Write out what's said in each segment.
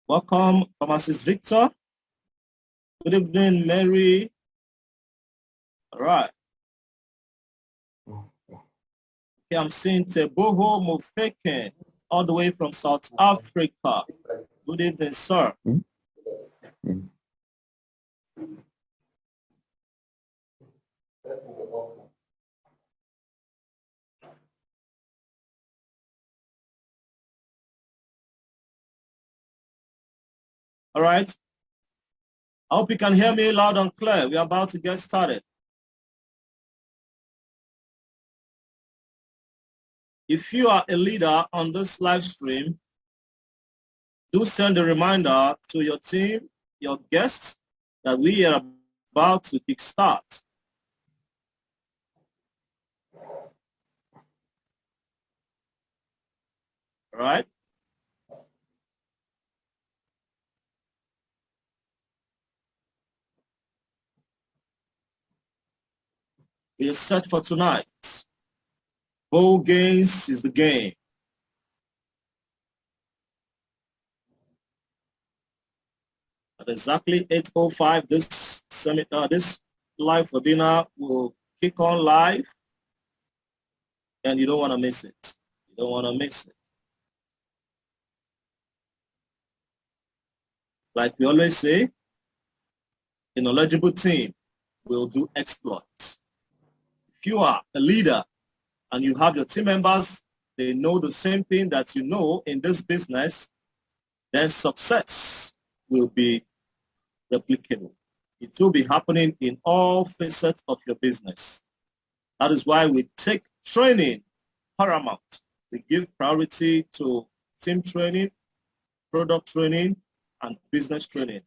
Welcome, Pharmacist Victor. Good evening, Mary. All right. Okay, I'm seeing Teboho Mofeken, all the way from South Africa. Good evening, sir. All right. I hope you can hear me loud and clear. We're about to get started. If you are a leader on this live stream, do send a reminder to your team, your guests, that we are about to kickstart. All right. We are set for tonight. Boldgains is the game. At exactly 8:05, this live webinar will kick on live, and you don't want to miss it. You don't want to miss it. Like we always say, a knowledgeable team will do exploits. If you are a leader and you have your team members, they know the same thing that you know in this business, then success will be replicable. It will be happening in all facets of your business. That is why we take training paramount. We give priority to team training, product training, and business training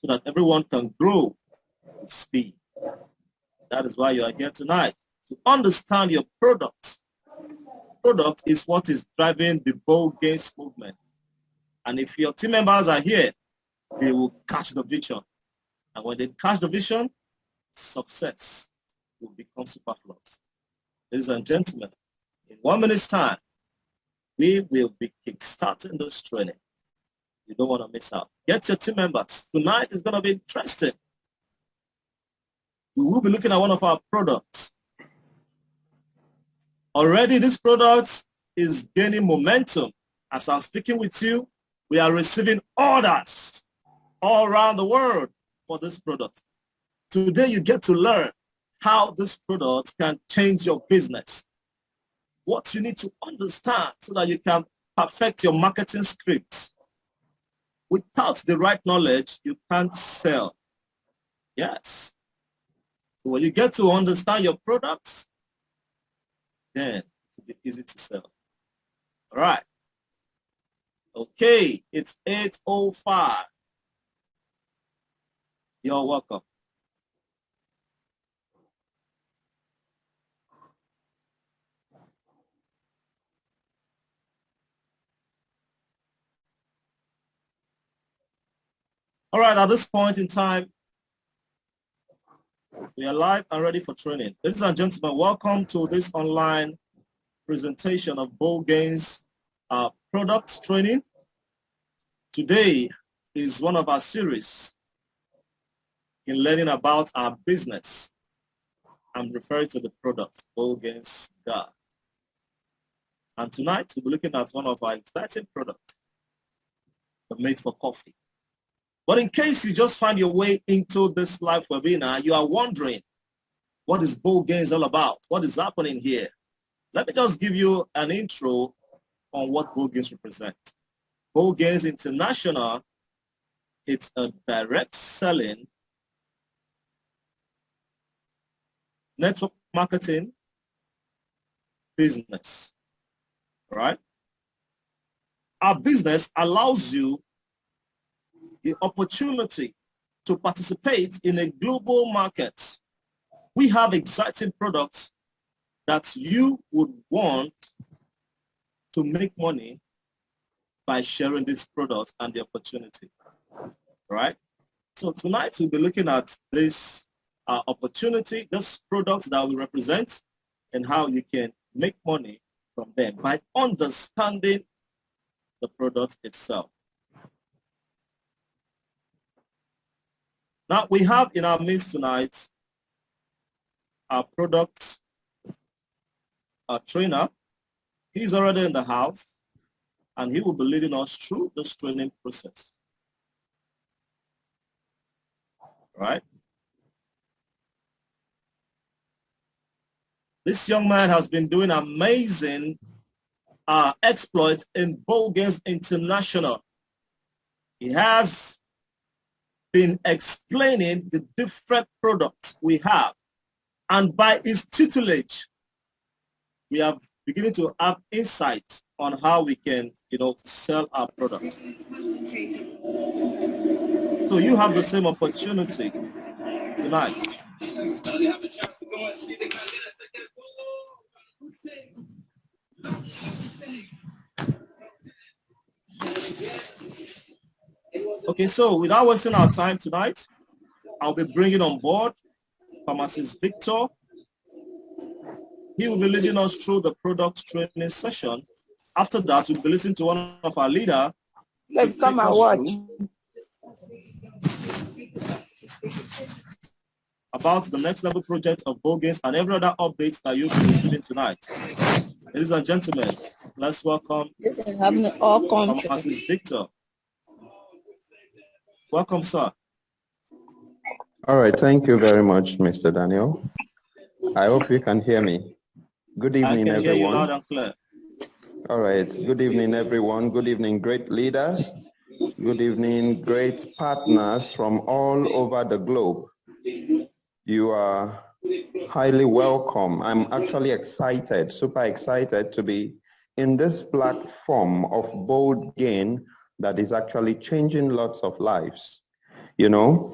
so that everyone can grow with speed. That is why you are here tonight, to understand your product. Product is what is driving the Boldgains movement. And if your team members are here, they will catch the vision. And when they catch the vision, success will become superfluous. Ladies and gentlemen, in 1 minute's time, we will be kickstarting this training. You don't want to miss out. Get your team members. Tonight is going to be interesting. We will be looking at one of our products. Already this product is gaining momentum. As I'm speaking with you, we are receiving orders all around the world for this product. Today you get to learn how this product can change your business. What you need to understand so that you can perfect your marketing script. Without the right knowledge, you can't sell. Yes. So when you get to understand your products, then it will be easy to sell. All right. Okay, it's 8:05. You're welcome. All right, at this point in time, we are live and ready for training. Ladies and gentlemen, welcome to this online presentation of Boldgains product training. Today is one of our series in learning about our business. I'm referring to the product, Boldgains Gas. And tonight, we'll be looking at one of our exciting products, the Made for Coffee. But in case you just find your way into this live webinar, you are wondering, what is Boldgains all about? What is happening here? Let me just give you an intro on what Boldgains represents. Boldgains International, it's a direct selling network marketing business, right? Our business allows you the opportunity to participate in a global market. We have exciting products that you would want to make money by sharing this product and the opportunity, right? So tonight we'll be looking at this opportunity, this product that we represent, and how you can make money from them by understanding the product itself. Now, we have in our midst tonight our product, our trainer. He's already in the house, and he will be leading us through this training process. All right? This young man has been doing amazing exploits in Boldgains International. He has been explaining the different products we have. And by his tutelage, we are beginning to have insights on how we can, sell our product. So you have the same opportunity tonight. Okay, so without wasting our time tonight, I'll be bringing on board Pharmacist Victor. He will be leading us through the product training session. After that, we'll be listening to one of our leaders. Let's come and watch. About the next level project of Boldgains and every other updates that you'll be receiving tonight. Ladies and gentlemen, let's welcome Pharmacist Victor. Welcome, sir. All right, thank you very much, Mr. Daniel. I hope you can hear me. Good evening, everyone. I can hear you loud and clear. All right, good evening, everyone. Good evening, great leaders. Good evening, great partners from all over the globe. You are highly welcome. I'm actually excited, super excited to be in this platform of Boldgains that is actually changing lots of lives. You know,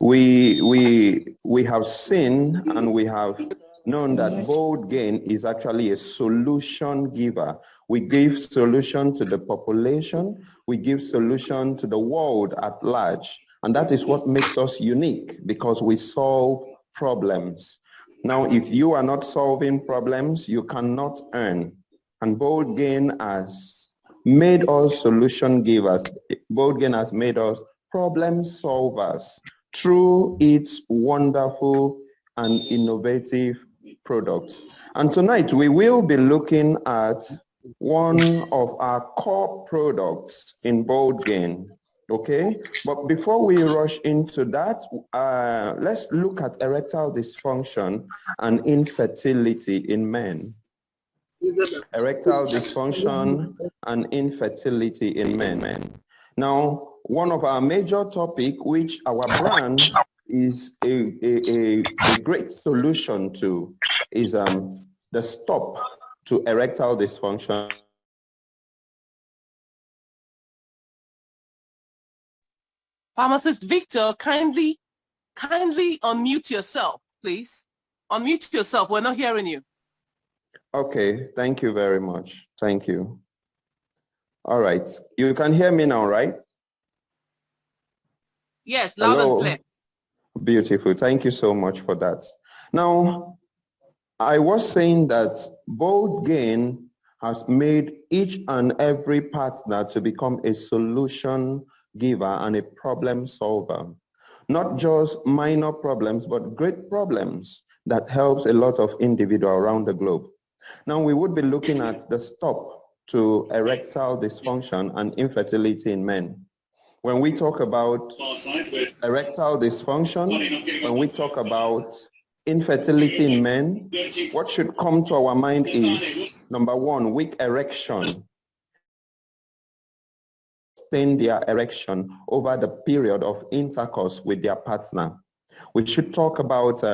we have seen and we have known that Boldgains is actually a solution giver. We give solution to the population, we give solution to the world at large. And that is what makes us unique, because we solve problems. Now, if you are not solving problems, you cannot earn. And Boldgains has made us solution givers. Boldgains has made us problem solvers through its wonderful and innovative products. And tonight we will be looking at one of our core products in Boldgains. Okay, but before we rush into that, let's look at erectile dysfunction and infertility in men. Erectile dysfunction and infertility in men. Now, one of our major topics, which our brand is a great solution to, is the stop to erectile dysfunction. Pharmacist Victor, kindly unmute yourself, please. Unmute yourself. We're not hearing you. Okay, thank you very much. Thank you. All right, you can hear me now, right? Yes, loud and clear. Beautiful. Thank you so much for that. Now, I was saying that Boldgains has made each and every partner to become a solution giver and a problem solver. Not just minor problems, but great problems that helps a lot of individuals around the globe. Now, we would be looking at the stop to erectile dysfunction and infertility in men. When we talk about erectile dysfunction, when we talk about infertility in men, what should come to our mind is, number one, weak erection. Sustain their erection over the period of intercourse with their partner. We should talk about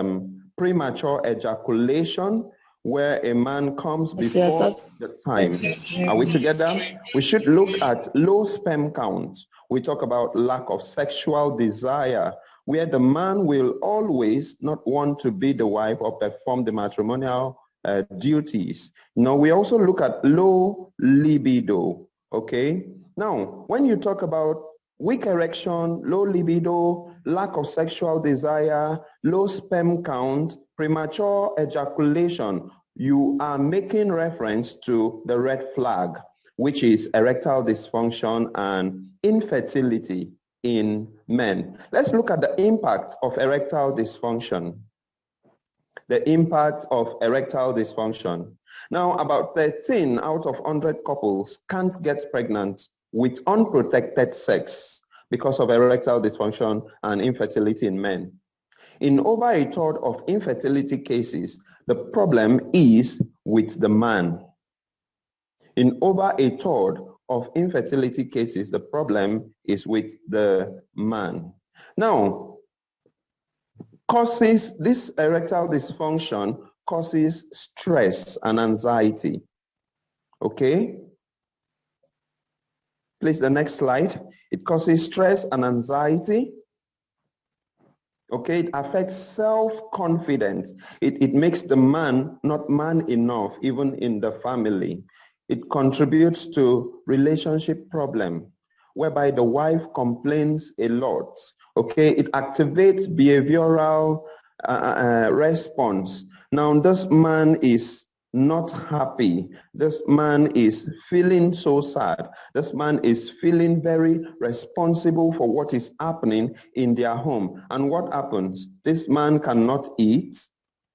premature ejaculation, where a man comes before the time. Are we together? We should look at low sperm count. We talk about lack of sexual desire, where the man will always not want to be the wife or perform the matrimonial duties. Now, we also look at low libido, okay? Now, when you talk about weak erection, low libido, lack of sexual desire, low sperm count, premature ejaculation, you are making reference to the red flag, which is erectile dysfunction and infertility. in men. Let's look at the impact of erectile dysfunction. The impact of erectile dysfunction. Now, about 13 out of 100 couples can't get pregnant with unprotected sex because of erectile dysfunction and infertility in men. In over a third of infertility cases, the problem is with the man. In over a third of infertility cases, the problem is with the man. Now, this erectile dysfunction causes stress and anxiety. Okay? Please, the next slide. It causes stress and anxiety. Okay, it affects self-confidence. It makes the man not man enough, even in the family. It contributes to relationship problem, whereby the wife complains a lot. Okay, it activates behavioral response. Now, this man is not happy. This man is feeling so sad. This man is feeling very responsible for what is happening in their home. And what happens? This man cannot eat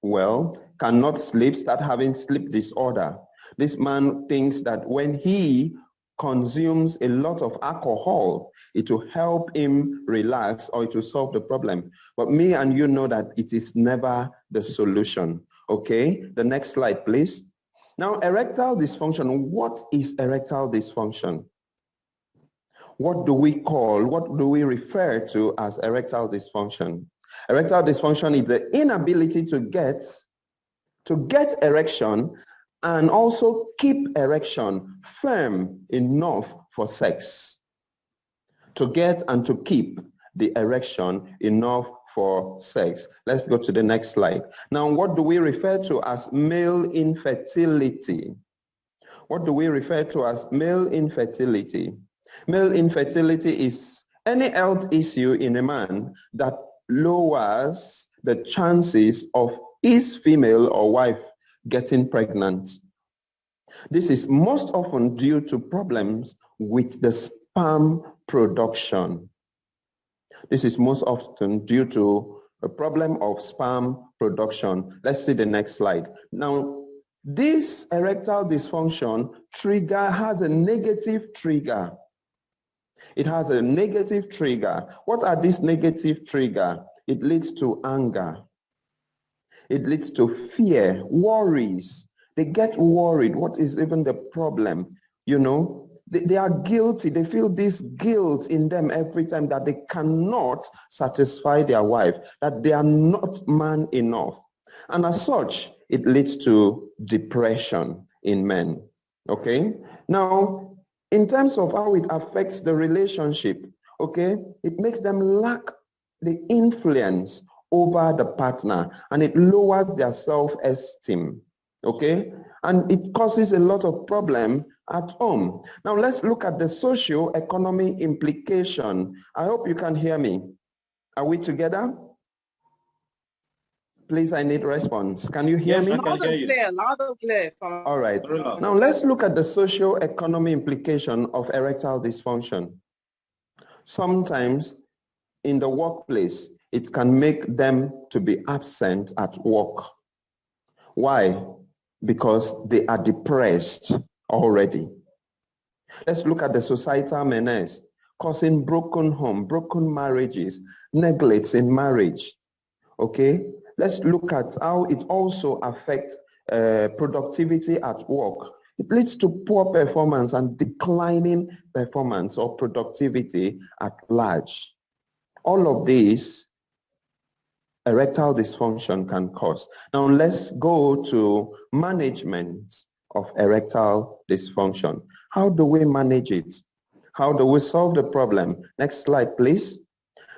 well, cannot sleep, start having sleep disorder. This man thinks that when he consumes a lot of alcohol, it will help him relax or it will solve the problem. But me and you know that it is never the solution. Okay, the next slide, please. Now, erectile dysfunction. What is erectile dysfunction? What do we refer to as erectile dysfunction? Erectile dysfunction is the inability to get erection and also keep erection firm enough for sex. To get and to keep the erection enough for sex. Let's go to the next slide. Now, what do we refer to as male infertility? What do we refer to as male infertility? Male infertility is any health issue in a man that lowers the chances of his female or wife getting pregnant. This is most often due to problems with the sperm production. This is most often due to a problem of sperm production. Let's see the next slide. Now, this erectile dysfunction has a negative trigger. It has a negative trigger. What are these negative triggers? It leads to anger. It leads to fear, worries. They get worried. What is even the problem? You know, they are guilty. They feel this guilt in them every time that they cannot satisfy their wife, that they are not man enough. And as such, it leads to depression in men. Okay? Now, in terms of how it affects the relationship, okay, it makes them lack the influence over the partner and it lowers their self-esteem. Okay? And it causes a lot of problem at home. Now let's look at the socio-economic implication. I hope you can hear me. Are we together? Please, I need response. Can you hear me? Yes, I can hear you. Loud and clear. All right. Now let's look at the socio-economic implication of erectile dysfunction. Sometimes in the workplace, it can make them to be absent at work. Why? Because they are depressed already. Let's look at the societal menace causing broken home, broken marriages, neglects in marriage. Okay, let's look at how it also affects productivity at work. It leads to poor performance and declining performance or productivity at large. All of these erectile dysfunction can cause. Now let's go to management of erectile dysfunction. How do we manage it? How do we solve the problem? Next slide, please.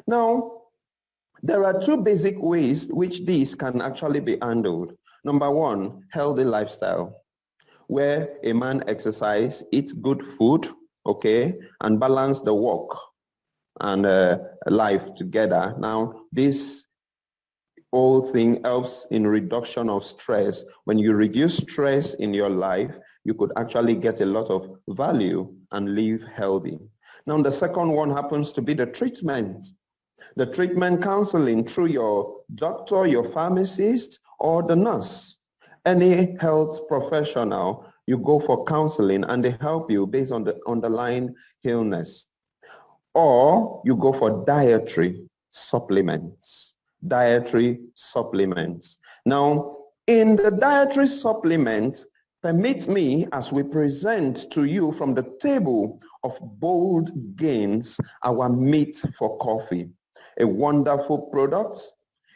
Now, there are two basic ways which these can actually be handled. Number one, healthy lifestyle, where a man exercises, eats good food, okay, and balance the work and life together. Now, this whole thing helps in reduction of stress. When you reduce stress in your life, you could actually get a lot of value and live healthy. Now, the second one happens to be the treatment. The treatment counseling through your doctor, your pharmacist, or the nurse. Any health professional, you go for counseling and they help you based on the underlying illness. Or you go for dietary supplements. Dietary supplements. Now, in the dietary supplement, permit me, as we present to you from the table of Boldgains, our meat for coffee. A wonderful product,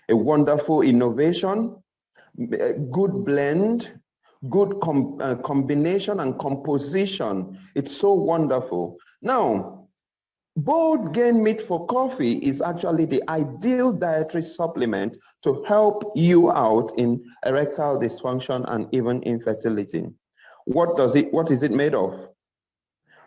a wonderful innovation, a good blend, good combination and composition. It's so wonderful. Now, Boldgain meat for coffee is actually the ideal dietary supplement to help you out in erectile dysfunction and even infertility. What is it made of?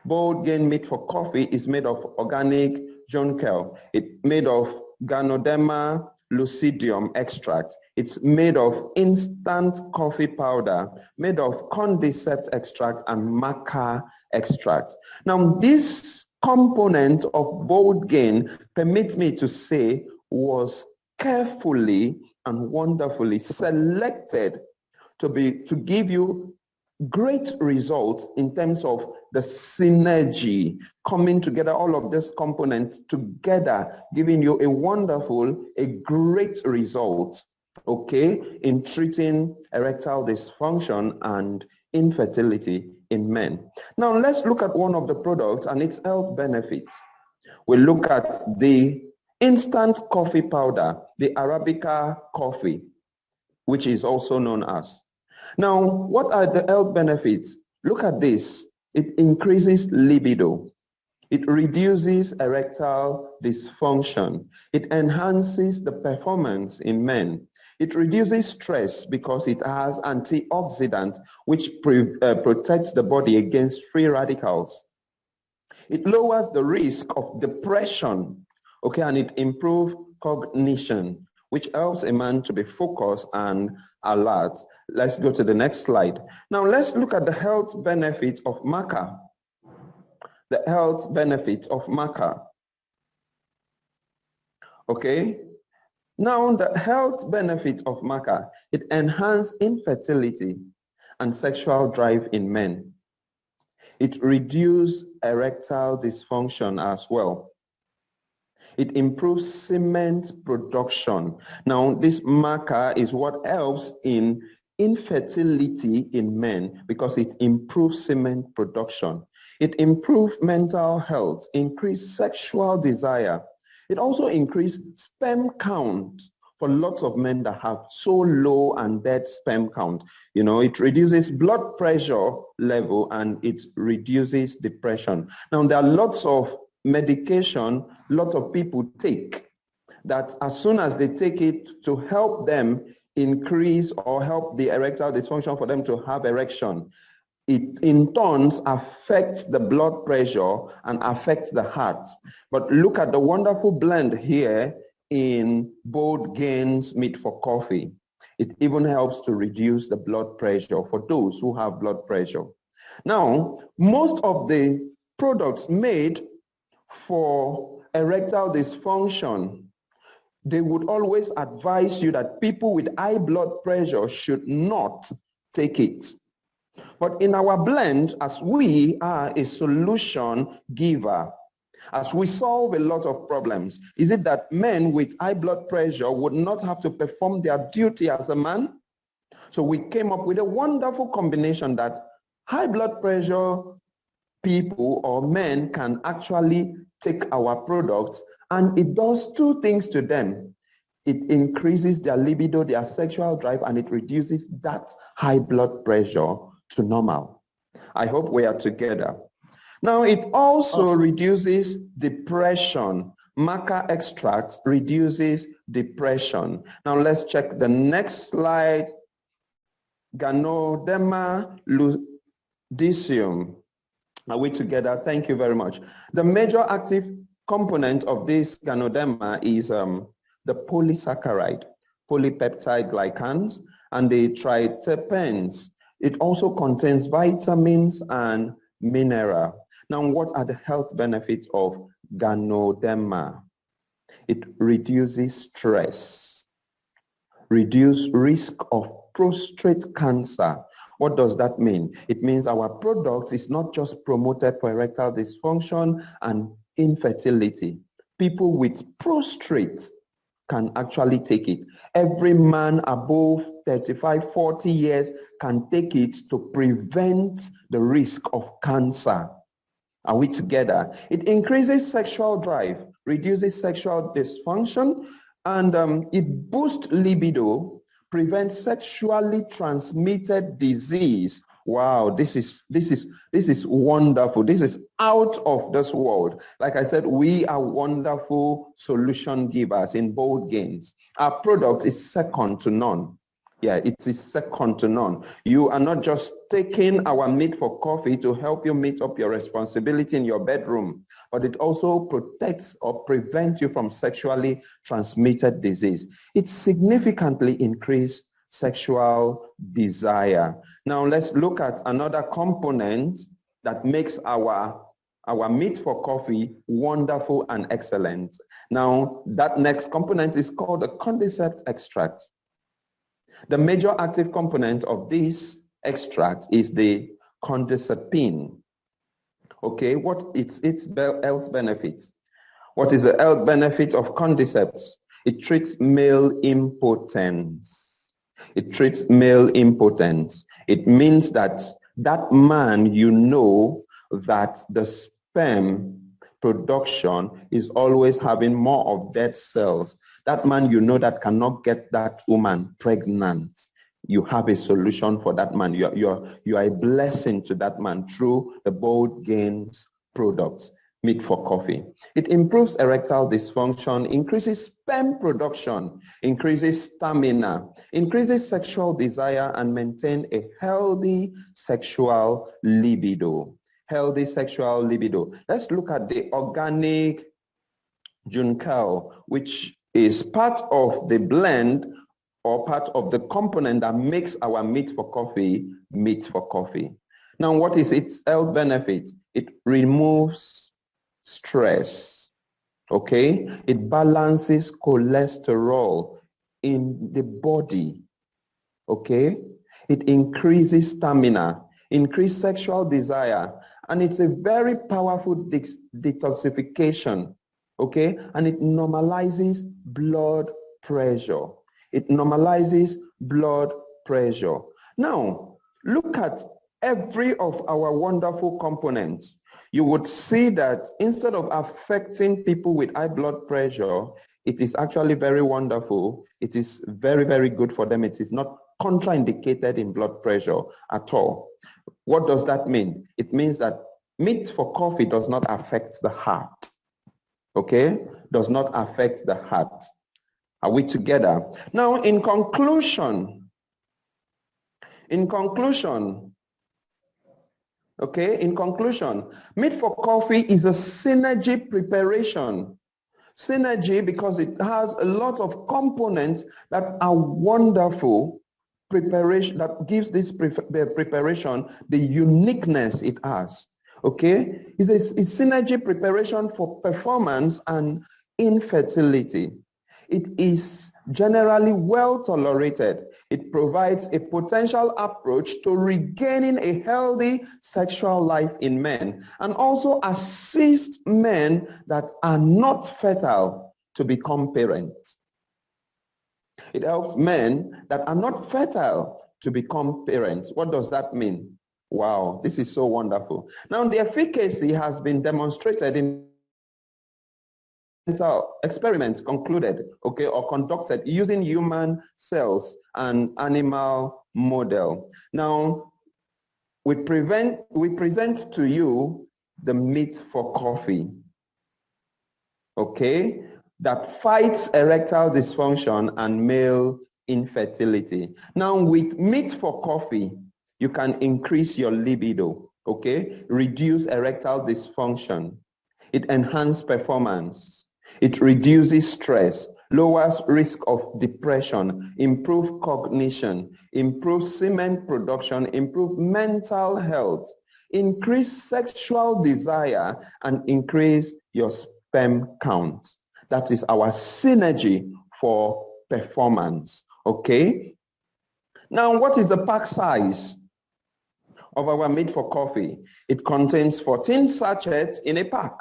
Boldgain meat for coffee is made of organic jonquil. It's made of Ganoderma lucidium extract. It's made of instant coffee powder, made of cordyceps extract and maca extract. Now, this component of Boldgain, permit me to say, was carefully and wonderfully selected to give you great results in terms of the synergy coming together, all of these components together, giving you a great result, okay, in treating erectile dysfunction and infertility in men. Now let's look at one of the products and its health benefits. We look at the instant coffee powder, the Arabica coffee, which is also known as. Now, what are the health benefits? Look at this. It increases libido. It reduces erectile dysfunction. It enhances the performance in men. It reduces stress because it has antioxidant, which protects the body against free radicals. It lowers the risk of depression, okay, and it improves cognition, which helps a man to be focused and alert. Let's go to the next slide. Now let's look at the health benefits of maca. The health benefits of maca. Okay. Now the health benefits of maca, it enhances infertility and sexual drive in men. It reduces erectile dysfunction as well. It improves semen production. Now, this maca is what helps in infertility in men because it improves semen production. It improves mental health, increases sexual desire. It also increases sperm count for lots of men that have so low and dead sperm count. You know, it reduces blood pressure level and it reduces depression. Now, there are lots of medication lot of people take that as soon as they take it to help them increase or help the erectile dysfunction for them to have erection, it in turn affects the blood pressure and affects the heart. But look at the wonderful blend here in Boldgains meat for coffee. It even helps to reduce the blood pressure for those who have blood pressure. Now, most of the products made for erectile dysfunction, they would always advise you that people with high blood pressure should not take it. But in our blend, as we are a solution giver, as we solve a lot of problems, is it that men with high blood pressure would not have to perform their duty as a man? So we came up with a wonderful combination that high blood pressure people or men can actually take our products, and it does two things to them. It increases their libido, their sexual drive, and it reduces that high blood pressure to normal. I hope we are together. Now, it also reduces depression. Maca extract reduces depression. Now, let's check the next slide. Ganoderma lucidium. Are we together? Thank you very much. The major active component of this Ganoderma is the polysaccharide, polypeptide glycans, and the triterpenes. It also contains vitamins and mineral. Now, what are the health benefits of Ganoderma? It reduces stress, reduce risk of prostate cancer. What does that mean? It means our product is not just promoted for erectile dysfunction and infertility. People with prostate can actually take it. Every man above 35, 40 years can take it to prevent the risk of cancer. Are we together? It increases sexual drive, reduces sexual dysfunction, and it boosts libido, prevents sexually transmitted disease. Wow, this is wonderful. This is out of this world. Like I said, we are wonderful solution givers in Boldgains. Our product is second to none. Yeah, it is second to none. You are not just taking our meat for coffee to help you meet up your responsibility in your bedroom, but it also protects or prevents you from sexually transmitted disease. It significantly increases sexual desire. Now let's look at another component that makes our meat for coffee wonderful and excellent. Now that next component is called the cordyceps extract. The major active component of this extract is the cordycepin. Okay, what is its health benefits? What is the health benefit of cordyceps? It treats male impotence. It treats male impotence. It means that that man, you know that the sperm production is always having more of dead cells. That man, you know, that cannot get that woman pregnant. You have a solution for that man. You are a blessing to that man through the Boldgains product, meat for coffee. It improves erectile dysfunction, increases sperm production, increases stamina, increases sexual desire, and maintain a healthy sexual libido. Healthy sexual libido. Let's look at the organic juncal, which is part of the blend or part of the component that makes our meat for coffee meat for coffee. Now, what is its health benefit? It removes stress, okay? It balances cholesterol in the body, okay? It increases stamina, increases sexual desire, and it's a very powerful detoxification, okay? And it normalizes blood pressure. It normalizes blood pressure. Now, look at every of our wonderful components. You would see that instead of affecting people with high blood pressure, it is actually very wonderful. It is very, very good for them. It is not contraindicated in blood pressure at all. What does that mean? It means that meat for coffee does not affect the heart, okay? Does not affect the heart. Are we together? Now, in conclusion, meat for coffee is a synergy preparation. Synergy because it has a lot of components that are wonderful preparation, that gives this preparation the uniqueness it has. Okay? It's synergy preparation for performance and infertility. It is generally well tolerated. It provides a potential approach to regaining a healthy sexual life in men and also assists men that are not fertile to become parents. It helps men that are not fertile to become parents. What does that mean? Wow, this is so wonderful. Now, the efficacy has been demonstrated in experiments concluded, okay, or conducted using human cells and animal model. Now, we present to you the meat for coffee, okay, that fights erectile dysfunction and male infertility. Now, with meat for coffee, you can increase your libido, okay, reduce erectile dysfunction. It enhances performance. It reduces stress, lowers risk of depression, improves cognition, improves semen production, improves mental health. increase sexual desire, and increase your sperm count. That is our synergy for performance, okay? Now, what is the pack size of our Made for Coffee? It contains 14 sachets in a pack.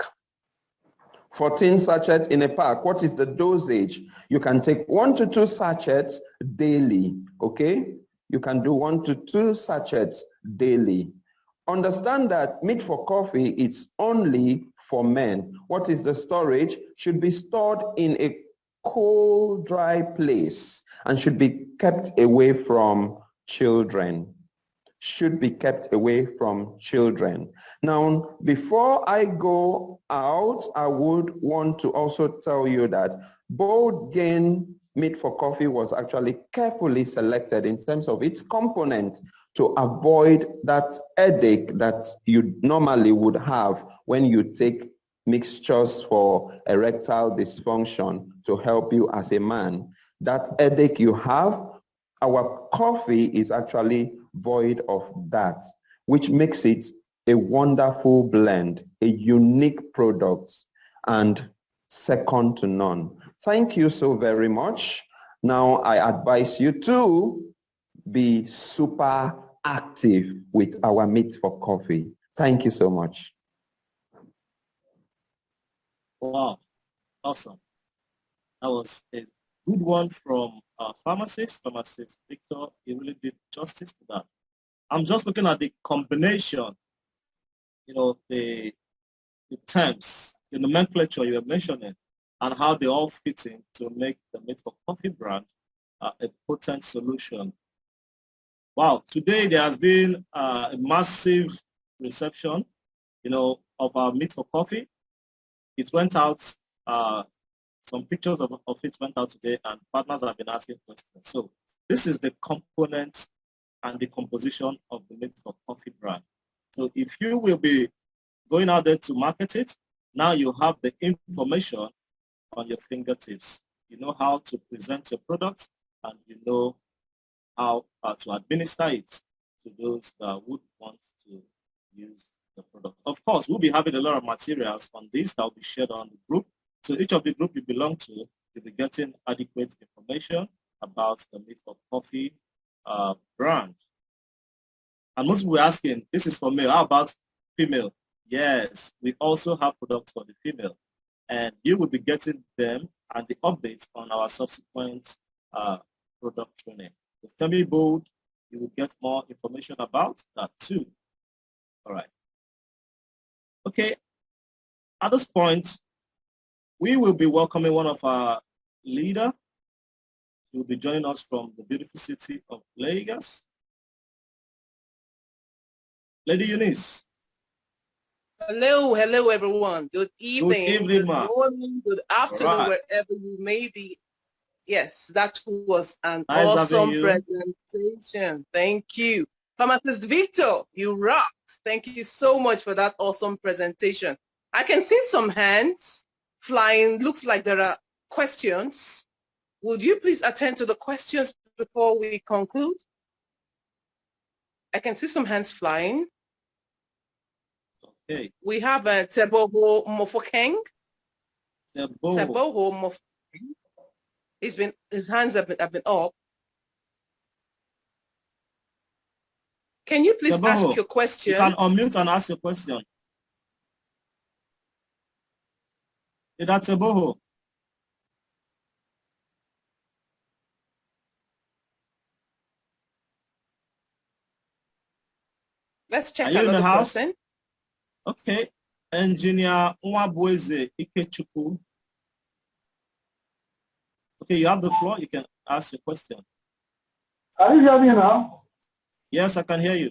14 sachets in a pack. What is the dosage? You can take 1 to 2 sachets daily, okay? You can do 1 to 2 sachets daily. Understand that Made for Coffee is only for men. What is the storage? Should be stored in a cold, dry place and should be kept away from children. Should be kept away from children. Now, before I go out, I would want to also tell you that Boldgains Made for Coffee was actually carefully selected in terms of its component to avoid that headache that you normally would have when you take mixtures for erectile dysfunction to help you as a man. That headache you have, our coffee is actually void of that, which makes it a wonderful blend, a unique product, and second to none. Thank you so very much. Now I advise you to be super active with our Made for Coffee. Thank you so much. Wow, awesome. That was a good one from our pharmacist Victor. He really did justice to that. I'm just looking at the combination, you know, the terms, the nomenclature you were mentioning, and how they all fit in to make the Made for Coffee brand a potent solution. Wow, today there has been a massive reception, you know, of our Made for Coffee. It went out, some pictures of it went out today, and partners have been asking questions. So this is the component and the composition of the Made for Coffee brand. So if you will be going out there to market it, now you have the information on your fingertips. You know how to present your product, and you know how to administer it to those that would want to use the product. Of course, we'll be having a lot of materials on this that will be shared on the group. So each of the group you belong to, you'll be getting adequate information about the Made for Coffee brand. And most people are asking, this is for male, how about female? Yes, we also have products for the female. And you will be getting them and the updates on our subsequent product training. The Femi Bold, you will get more information about that too. All right. Okay, at this point, we will be welcoming one of our leaders. He will be joining us from the beautiful city of Lagos. Lady Eunice. Hello, hello everyone. Good evening, good morning, good afternoon, wherever you may be. Yes, that was an awesome presentation. Thank you. Pharmacist Victor, you rocked. Thank you so much for that awesome presentation. I can see some hands flying. Looks like there are questions. Would you please attend to the questions before we conclude? I can see some hands flying. Okay. We have a Teboho Mofokeng. Teboho Mofokeng. His hands have been up. Can you please ask your question? You can unmute and ask your question. That's Teboho. Let's check another person. Okay. Engineer Nwabueze Ikechukwu. Okay, you have the floor. You can ask your question. Are you hearing me now? Yes, I can hear you.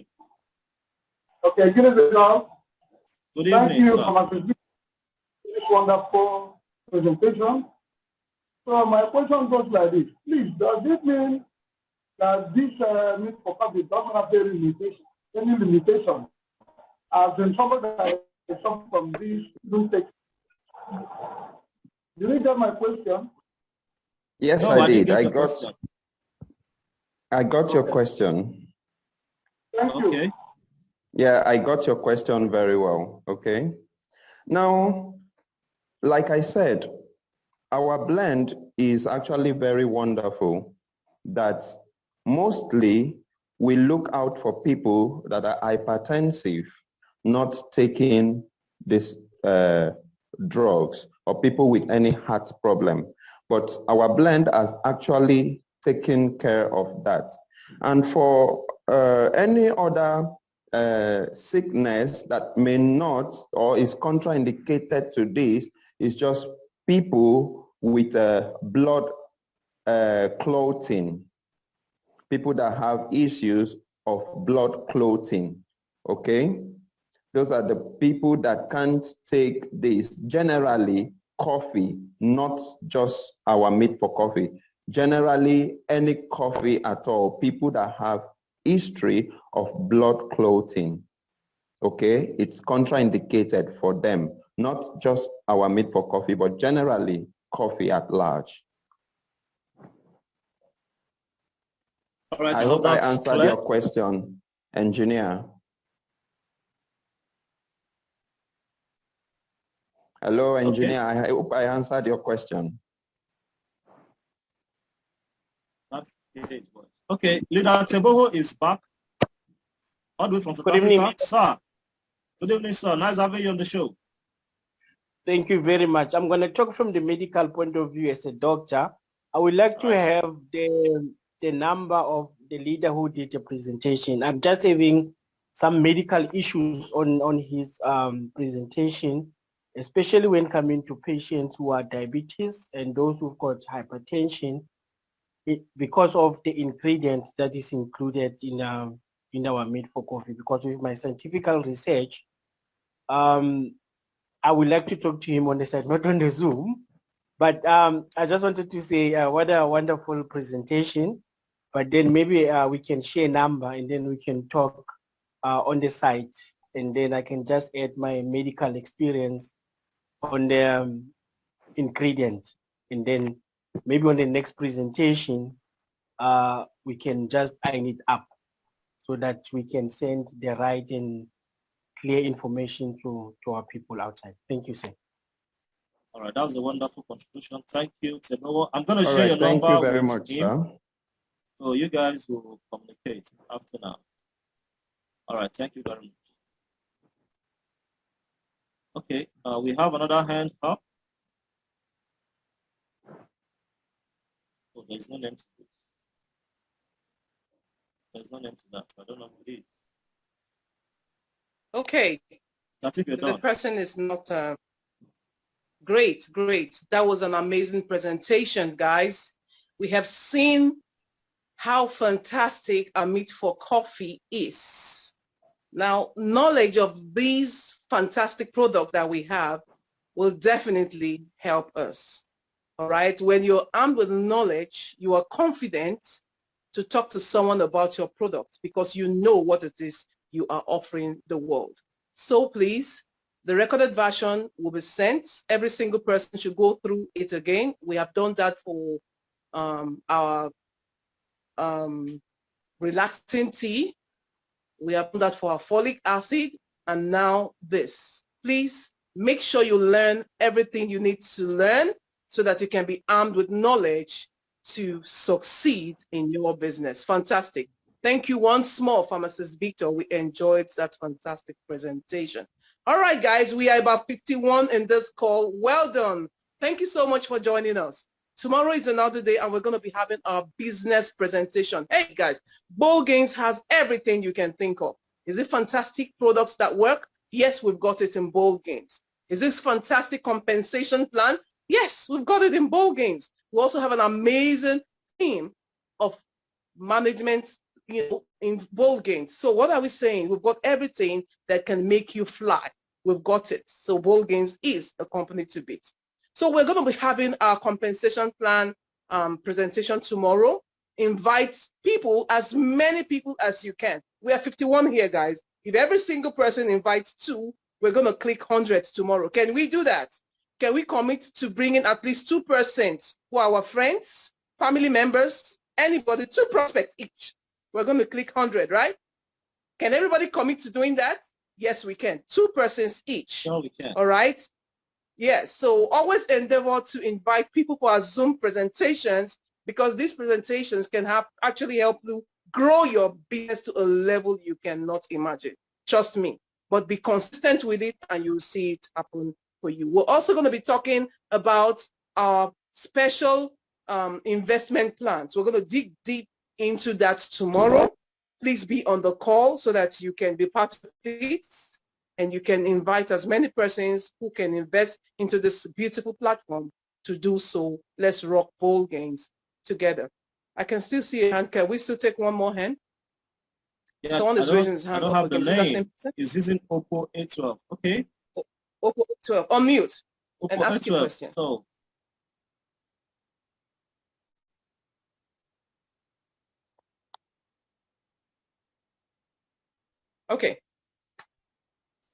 Okay, good evening now. Good evening, Thank you sir. for this wonderful presentation. So my question goes like this. Please, does it mean that this Made for Coffee doesn't have any limitation? As in somebody that is from this don't take. Did you get my question? Yes, no, I did. I got your question. Thank you. Yeah, I got your question very well. Okay. Now, like I said, our blend is actually very wonderful that mostly we look out for people that are hypertensive, not taking these drugs, or people with any heart problem. But our blend has actually taken care of that. And for any other sickness that may not or is contraindicated to this, is just people with blood clotting, people that have issues of blood clotting, okay? Those are the people that can't take this. Generally, coffee, not just our meat for coffee. Generally, any coffee at all, people that have history of blood clotting, okay? It's contraindicated for them, not just our meat for coffee, but generally coffee at large. All right, I hope I answered your question, engineer. Hello, engineer. Okay. I hope I answered your question. Okay, Leader Teboho is back. All the way from South Africa. Sir, good evening, sir. Nice having you on the show. Thank you very much. I'm going to talk from the medical point of view as a doctor. I would like to have the number of the leader who did the presentation. I'm just having some medical issues on his presentation, especially when coming to patients who are diabetes and those who've got hypertension, because of the ingredients that is included in our meat for coffee. Because with my scientific research, I would like to talk to him on the side, not on the Zoom. But I just wanted to say what a wonderful presentation. But then maybe we can share a number and then we can talk on the site. And then I can just add my medical experience on the ingredient. And then maybe on the next presentation, we can just iron it up so that we can send the right and clear information to our people outside. Thank you, sir. All right, that's a wonderful contribution. Thank you, Teboho. I'm going to share your number. Thank you very much, sir. So you guys will communicate after now. All right, thank you very much. Okay, we have another hand up. Oh, there's no name to this. There's no name to that. I don't know who it is. Okay. That's if you're done. The person is not... Great. That was an amazing presentation, guys. We have seen how fantastic a meat for coffee is. Now, knowledge of these fantastic products that we have will definitely help us. All right. When you're armed with knowledge, you are confident to talk to someone about your product because you know what it is you are offering the world. So please, the recorded version will be sent. Every single person should go through it again. We have done that for our relaxing tea. We have done that for our folic acid. And now this. Please make sure you learn everything you need to learn so that you can be armed with knowledge to succeed in your business. Fantastic. Thank you once more, Pharmacist Victor. We enjoyed that fantastic presentation. All right, guys, we are about 51 in this call. Well done. Thank you so much for joining us. Tomorrow is another day, and we're going to be having our business presentation. Hey, guys, Boldgains has everything you can think of. Is it fantastic products that work? Yes, we've got it in Boldgains. Is this fantastic compensation plan? Yes, we've got it in Boldgains. We also have an amazing team of management, in Boldgains. So what are we saying? We've got everything that can make you fly. We've got it. So Boldgains is a company to beat. So we're going to be having our compensation plan presentation tomorrow. Invite people, as many people as you can. We are 51 here, guys. If every single person invites 2, we're going to click 100 tomorrow. Can we do that? Can we commit to bringing at least 2% for our friends, family members, anybody, 2 prospects each? We're going to click 100, right? Can everybody commit to doing that? Yes, we can. 2 persons each. No, we can. All right. Yes. So always endeavor to invite people for our Zoom presentations, because these presentations can actually help you grow your business to a level you cannot imagine. Trust me. But be consistent with it and you'll see it happen for you. We're also going to be talking about our special investment plans. We're going to dig deep into that tomorrow. Please be on the call so that you can be part of it and you can invite as many persons who can invest into this beautiful platform to do so. Let's rock Boldgains together. I can still see a hand. Can we still take one more hand? Yeah, someone is raising his hand. I don't have the name. Is using Oppo A12. Okay. Oppo A12. Unmute Oppo and ask A12. your question. So, okay.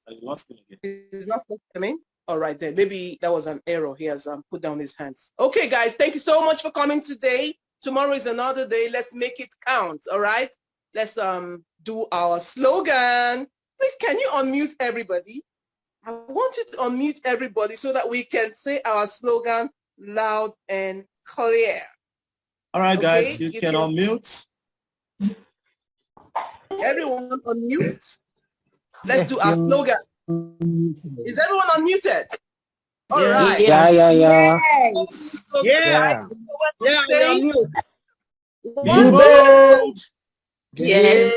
I lost him again. He's not coming. All right, then maybe that was an error. He has put down his hands. Okay, guys, thank you so much for coming today. Tomorrow is another day. Let's make it count. All right. Let's do our slogan. Please, can you unmute everybody? I want you to unmute everybody so that we can say our slogan loud and clear. All right, guys, you can unmute. Everyone unmute. Let's do our slogan. Is everyone unmuted? All right. Yeah. Yes. Yeah. Be bold. Yes.